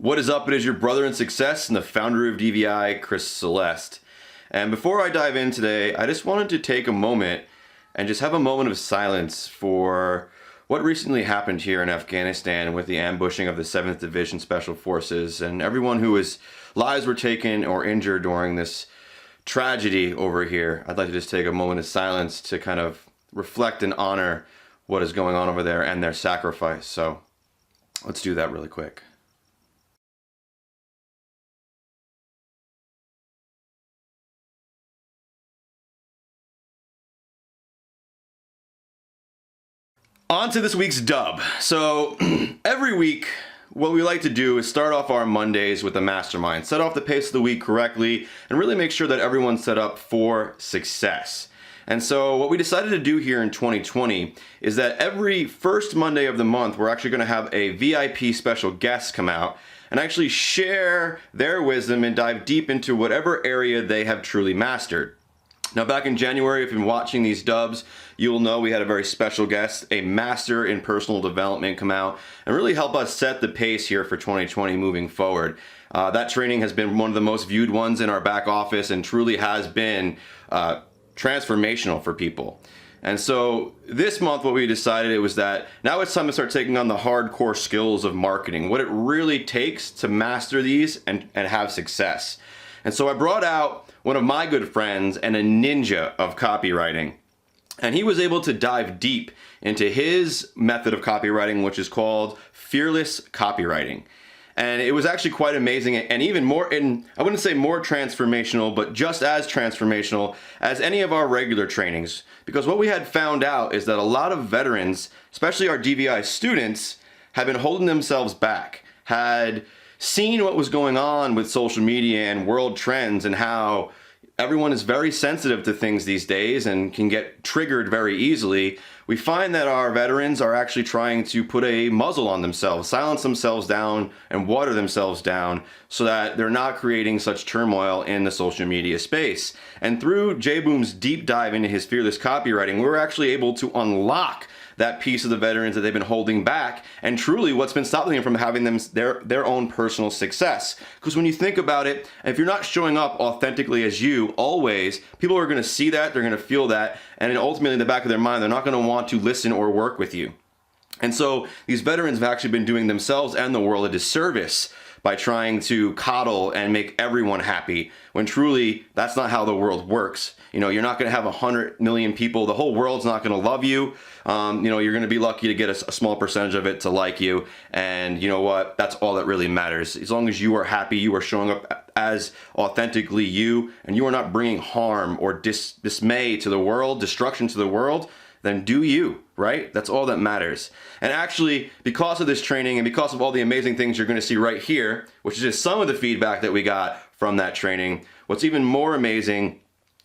What is up? It is your brother in success and the founder of DVI, Chris Celeste. And before I dive in today, I just wanted to take a moment and just have a moment of silence for what recently happened here in Afghanistan with the ambushing of the 7th Division Special Forces and everyone whose lives were taken or injured during this tragedy over here. I'd like to just take a moment of silence to kind of reflect and honor what is going on over there and their sacrifice. So let's do that really quick. On to this week's dub. So every week, what we like to do is start off our Mondays with a mastermind, set off the pace of the week correctly, and really make sure that everyone's set up for success. And so what we decided to do here in 2020 is that every first Monday of the month, we're actually going to have a VIP special guest come out and actually share their wisdom and dive deep into whatever area they have truly mastered. Now, back in January, if you've been watching these dubs, you will know we had a very special guest, a master in personal development, come out and really help us set the pace here for 2020 moving forward. That training has been one of the most viewed ones in our back office and truly has been transformational for people. And so this month, what we decided was that now it's time to start taking on the hardcore skills of marketing, what it really takes to master these and have success. And so I brought out one of my good friends and a ninja of copywriting. And he was able to dive deep into his method of copywriting, which is called fearless copywriting. And it was actually quite amazing and even more, I wouldn't say more transformational, but just as transformational as any of our regular trainings. Because what we had found out is that a lot of veterans, especially our DVI students, have been holding themselves back, had seen what was going on with social media and world trends and how everyone is very sensitive to things these days and can get triggered very easily. We find that our veterans are actually trying to put a muzzle on themselves, silence themselves down and water themselves down so that they're not creating such turmoil in the social media space. And through J-Boom's deep dive into his fearless copywriting, we're actually able to unlock that piece of the veterans that they've been holding back and truly what's been stopping them from having their own personal success. Because when you think about it, if you're not showing up authentically as you always, people are going to see that, they're going to feel that, and then ultimately in the back of their mind, they're not going to want to listen or work with you. And so these veterans have actually been doing themselves and the world a disservice by trying to coddle and make everyone happy when truly that's not how the world works. You know, you're not going to have 100 million people. The whole world's not going to love you. You're going to be lucky to get a small percentage of it to like you. And you know what? That's all that really matters. As long as you are happy, you are showing up as authentically you, and you are not bringing harm or dismay to the world, destruction to the world, then do you, right? That's all that matters. And actually, because of this training and because of all the amazing things you're going to see right here, which is just some of the feedback that we got from that training, what's even more amazing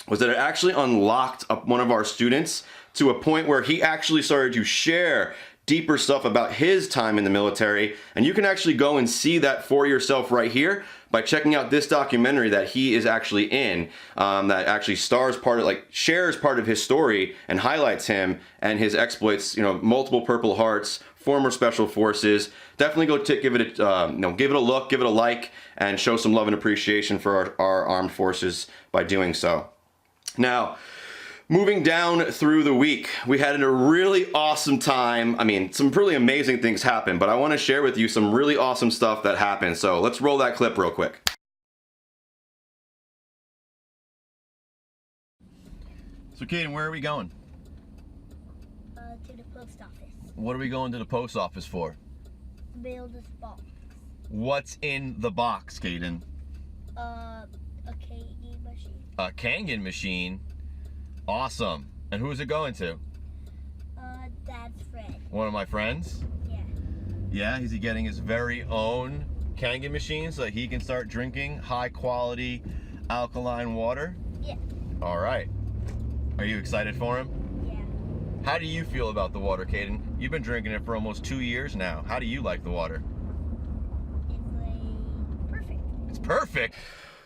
was that it actually unlocked one of our students to a point where he actually started to share deeper stuff about his time in the military. And you can actually go and see that for yourself right here by checking out this documentary that he is actually in, that actually shares part of his story and highlights him and his exploits, multiple Purple Hearts, former Special Forces. Definitely go give it a look, give it a like, and show some love and appreciation for our armed forces by doing so. Now, moving down through the week, we had a really awesome time. I mean, some really amazing things happened, but I want to share with you some really awesome stuff that happened. So let's roll that clip real quick. So, Kaden, where are we going? To the post office. What are we going to the post office for? Build this box. What's in the box, Kaden? A Kangen machine. A Kangen machine? Awesome. And who's it going to? Dad's friend. One of my friends? Yeah. Yeah, is he getting his very own Kangen machine so that he can start drinking high quality alkaline water? Yeah. All right. Are you excited for him? Yeah. How do you feel about the water, Kaden? You've been drinking it for almost 2 years now. How do you like the water? It's like perfect. It's perfect.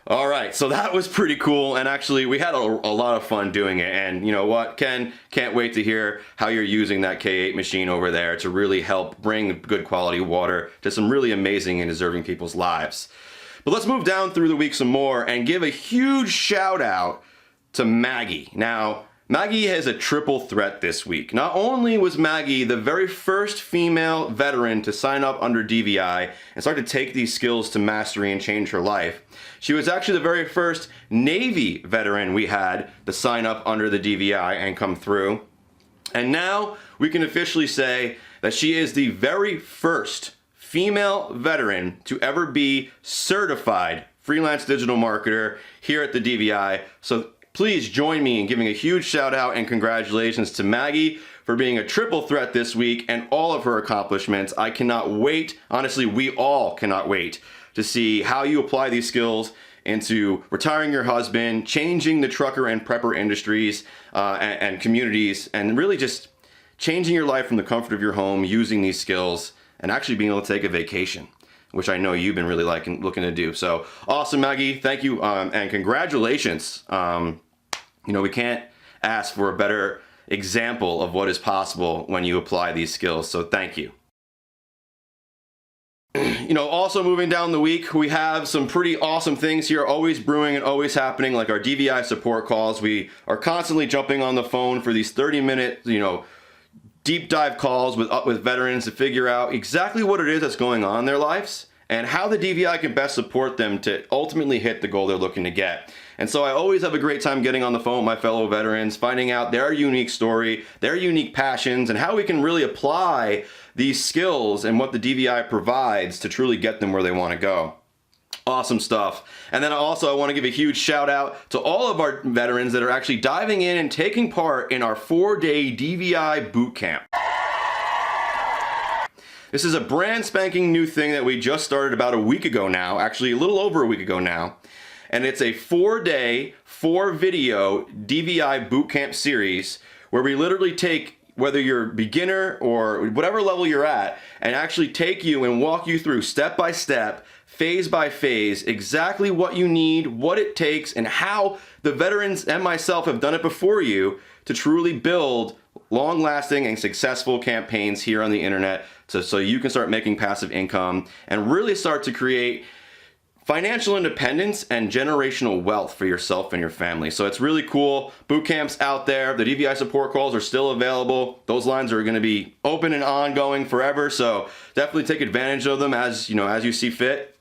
All right, so that was pretty cool, and actually we had a lot of fun doing it. And you know what, Ken, can't wait to hear how you're using that K8 machine over there to really help bring good quality water to some really amazing and deserving people's lives. But let's move down through the week some more and give a huge shout out to Maggie. Now, Maggie has a triple threat this week. Not only was Maggie the very first female veteran to sign up under DVI and start to take these skills to mastery and change her life, she was actually the very first Navy veteran we had to sign up under the DVI and come through. And now we can officially say that she is the very first female veteran to ever be certified freelance digital marketer here at the DVI. So please join me in giving a huge shout out and congratulations to Maggie for being a triple threat this week and all of her accomplishments. I cannot wait, honestly, we all cannot wait to see how you apply these skills into retiring your husband, changing the trucker and prepper industries and communities, and really just changing your life from the comfort of your home, using these skills, and actually being able to take a vacation, which I know you've been really looking to do. So awesome, Maggie. Thank you, and congratulations. You know, we can't ask for a better example of what is possible when you apply these skills, so thank you. You know, also moving down the week, we have some pretty awesome things here always brewing and always happening, like our DVI support calls. We are constantly jumping on the phone for these 30-minute, you know, deep dive calls with veterans to figure out exactly what it is that's going on in their lives and how the DVI can best support them to ultimately hit the goal they're looking to get. And so I always have a great time getting on the phone with my fellow veterans, finding out their unique story, their unique passions, and how we can really apply these skills and what the DVI provides to truly get them where they want to go. Awesome stuff. And then also I want to give a huge shout out to all of our veterans that are actually diving in and taking part in our 4-day DVI boot camp. This is a brand spanking new thing that we just started about a week ago now, actually a little over a week ago now. And it's a 4-day, 4-video DVI bootcamp series where we literally take, whether you're beginner or whatever level you're at, and actually take you and walk you through step by step, phase by phase, exactly what you need, what it takes, and how the veterans and myself have done it before you to truly build long-lasting and successful campaigns here on the internet so you can start making passive income and really start to create financial independence and generational wealth for yourself and your family. So it's really cool. Boot camps out there. The DVI support calls are still available. Those lines are going to be open and ongoing forever. So definitely take advantage of them as you see fit.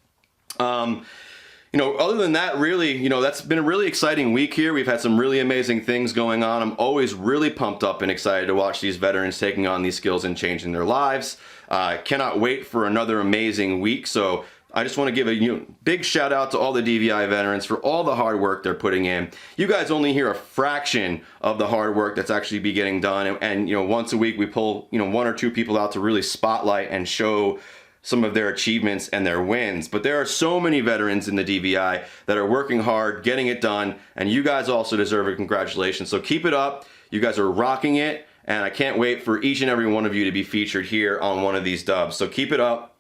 You know, other than that, really, you know, that's been a really exciting week here. We've had some really amazing things going on. I'm always really pumped up and excited to watch these veterans taking on these skills and changing their lives. Cannot wait for another amazing week. So I just want to give a big shout out to all the DVI veterans for all the hard work they're putting in. You guys only hear a fraction of the hard work that's actually be getting done. And you know, once a week we pull, you know, 1 or 2 people out to really spotlight and show some of their achievements and their wins. But there are so many veterans in the DVI that are working hard, getting it done, and you guys also deserve a congratulations. So keep it up. You guys are rocking it, and I can't wait for each and every one of you to be featured here on one of these dubs. So keep it up.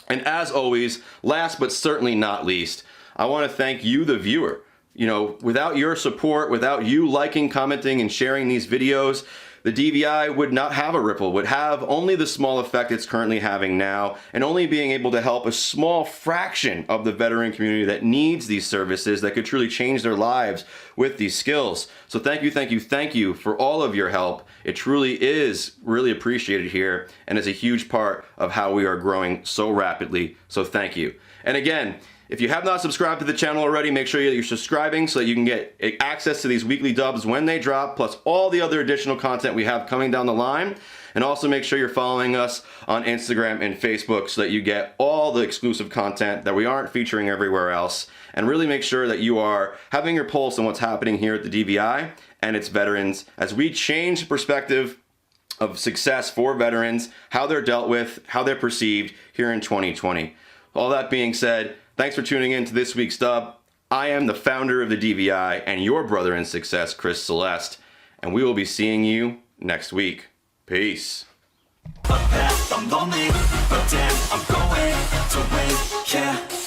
And as always, last but certainly not least, I want to thank you, the viewer. You know, without your support, without you liking, commenting, and sharing these videos, the DVI would not have a ripple, would have only the small effect it's currently having now, and only being able to help a small fraction of the veteran community that needs these services that could truly change their lives with these skills. So thank you, thank you, thank you for all of your help. It truly is really appreciated here and is a huge part of how we are growing so rapidly. So thank you. And again, if you have not subscribed to the channel already, make sure you're subscribing so that you can get access to these weekly dubs when they drop, plus all the other additional content we have coming down the line. And also make sure you're following us on Instagram and Facebook so that you get all the exclusive content that we aren't featuring everywhere else. And really make sure that you are having your pulse on what's happening here at the DVI and its veterans as we change the perspective of success for veterans, how they're dealt with, how they're perceived here in 2020. All that being said, thanks for tuning in to this week's dub. I am the founder of the DVI and your brother in success, Chris Celeste, and we will be seeing you next week. Peace. I'm lonely, but damn, I'm going to win, yeah.